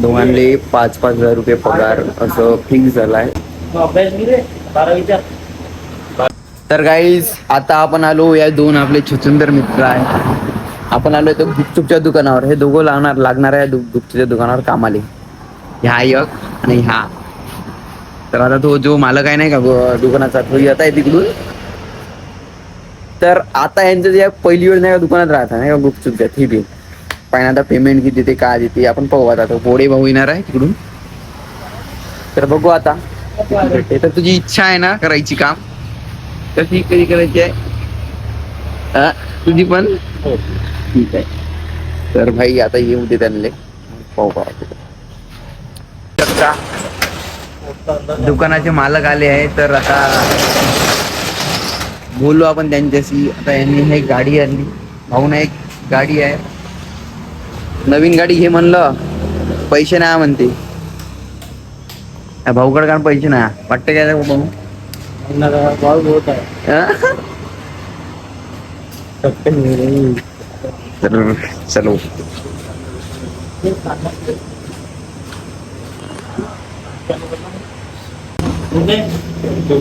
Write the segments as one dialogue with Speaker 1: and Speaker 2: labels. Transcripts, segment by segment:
Speaker 1: दोघांले 5,000-5,000 रुपये पगार असं फिक्स झालाय. तर गाईज आता आपण आलो, या दोन आपले छुचुंदर मित्र आहे. आपण आलो तो गुपचुपच्या दुकानावर. हे दोघं लागणार आहे गुपचुपच्या दुकानावर कामाले. ह्या एक आणि ह्या. तर आता तो जो मालक आहे नाही का दुकानाचा, तो येत आहे तिकडून. तर आता यांचं जे पहिली वेळ नाही का दुकानात राहता नाही का गुपचुपच्या, ठीक आहे. पण आता पेमेंट किती देते काय देते आपण पाहू. आता तो पोडे भाऊ येणार आहे तिकडून, तर बघू आता. तर तुझी इच्छा आहे ना करायची काम, कशी कधी करायची आहे तुझी पण? ठीक आहे. तर भाई आता येऊ दे त्यांना, पाहू दुकानाचे मालक आले आहे. तर आता बोलू आपण त्यांच्याशी. आता यांनी हे गाडी आणली, भाऊन एक गाडी आहे, नवीन गाडी घे म्हणलं, पैसे नाही म्हणते. भाऊकडे कारण पैसे नाही वाटतं काय भाऊ. भाव बहुत आहे. तर चलो.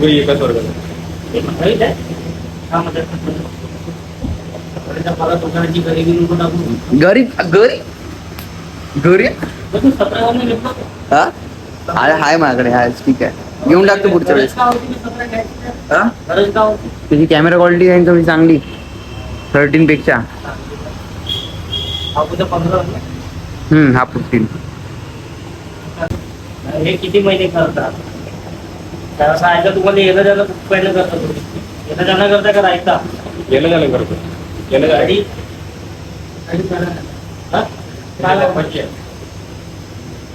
Speaker 2: एकाच वर्गात
Speaker 1: गरीब हाय माझ्याकडे. हाय ठीक आहे, घेऊन टाकतो पुढच्या वेळेस. तुझी कॅमेरा क्वालिटी आहे थोडी चांगली 13 पेक्षा. हा 15.
Speaker 3: हे किती महिने करतात असं आहे का? तुम्हाला येणं जाणं पहिलं करता, येणं जाणं करता का राहता?
Speaker 2: येणं जाणं करतो. येणं
Speaker 3: गाडी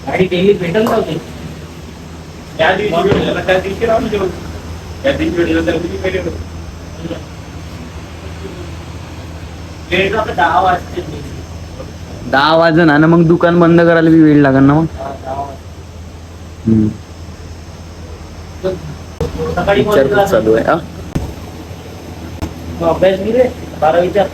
Speaker 3: गाडी डेली भेटल का होते?
Speaker 2: त्या दिवशी राहून गेलो. त्या दिवशी वेळ त्या दिवशी काही नव्हतं.
Speaker 3: 10 वाजते.
Speaker 1: 10 वाजन ना, मग दुकान बंद करायला बी वेळ लागेल ना मग.
Speaker 3: सकाळी
Speaker 1: चालू आहे.
Speaker 3: अभ्यास मी रे 12वीचा.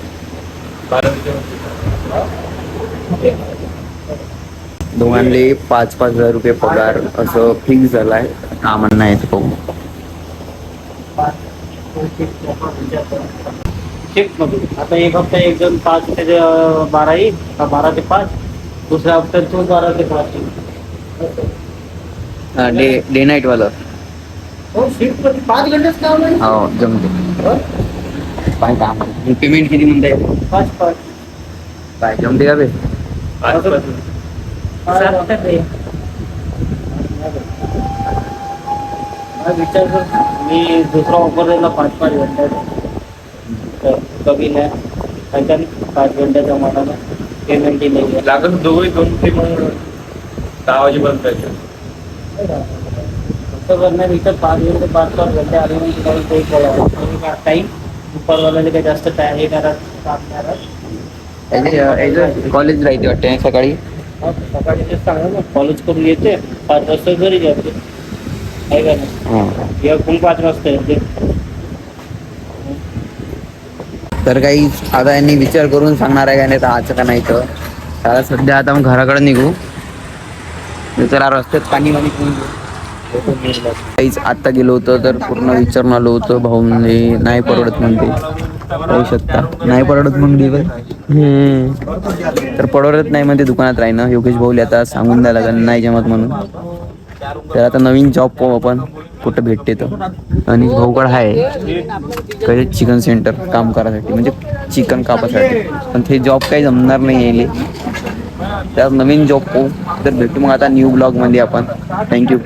Speaker 1: दोघांले 5,000 रुपये पगार असं फिक्स झालाय. का म्हणणं आहे ते पाहू.
Speaker 3: शिफ्ट मध्ये आता एक हप्ता एक जण 5 ते 12 येईल, 12 ते 5. दुसऱ्या हप्त्यात तो 12 ते 5 येईल.
Speaker 1: डे नाईट वाला.
Speaker 3: हो शिफ्ट मध्ये 5 घंटेच काम नाही.
Speaker 1: हो जमते. काय काम पेमेंट किती म्हणताय?
Speaker 3: 5
Speaker 1: काय जमते का बे?
Speaker 3: विचार कर, मी दुसरा ऑफर दिला 5 घंट्याचा. कमी नाही 5 घंट्याचा मला पेमेंट नाही
Speaker 2: लागत. दोघे 2 ते मग 10 वाजेपर्यंत जायचं.
Speaker 3: असं करणार इथं 5 घंटे आले म्हणजे टाईम दुपारवाल्याला काही जास्त टाइम हे करत काम करत.
Speaker 1: कॉलेज राहते वाटते सकाळी.
Speaker 3: सकाळी तेच सांगा ना, कॉलेज करून येते 5 वाजता घरी जाते आहे का नाही. या कोण 5 वाजता येते.
Speaker 1: तर काही आता यांनी विचार करून सांगणार आहे का नाही तर आज का नाही. तर त्याला सध्या आता मग घराकडे निघू. त्याला रस्त्यात पाणी काहीच आत्ता गेलो होतो तर पूर्ण विचारून आलो होतो. भाऊ म्हणजे नाही परवडत म्हणते. होऊ शकता नाही परवडत मग दिवस. तर परवडत नाही म्हणते दुकानात राहीनं. योगेश भाऊले आता सांगून द्यायला लागेल नाही जमत म्हणून. तर आता नवीन जॉब पाहू आपण कुठं भेटते. तर आणि भाऊकड आहे काही चिकन सेंटर काम करायसाठी, म्हणजे चिकन कापासाठी. पण ते जॉब काही जमणार नाही यायले. त्यात नवीन जॉब पाहू. तर भेटू मग आता न्यू ब्लॉग मध्ये आपण. थँक्यू.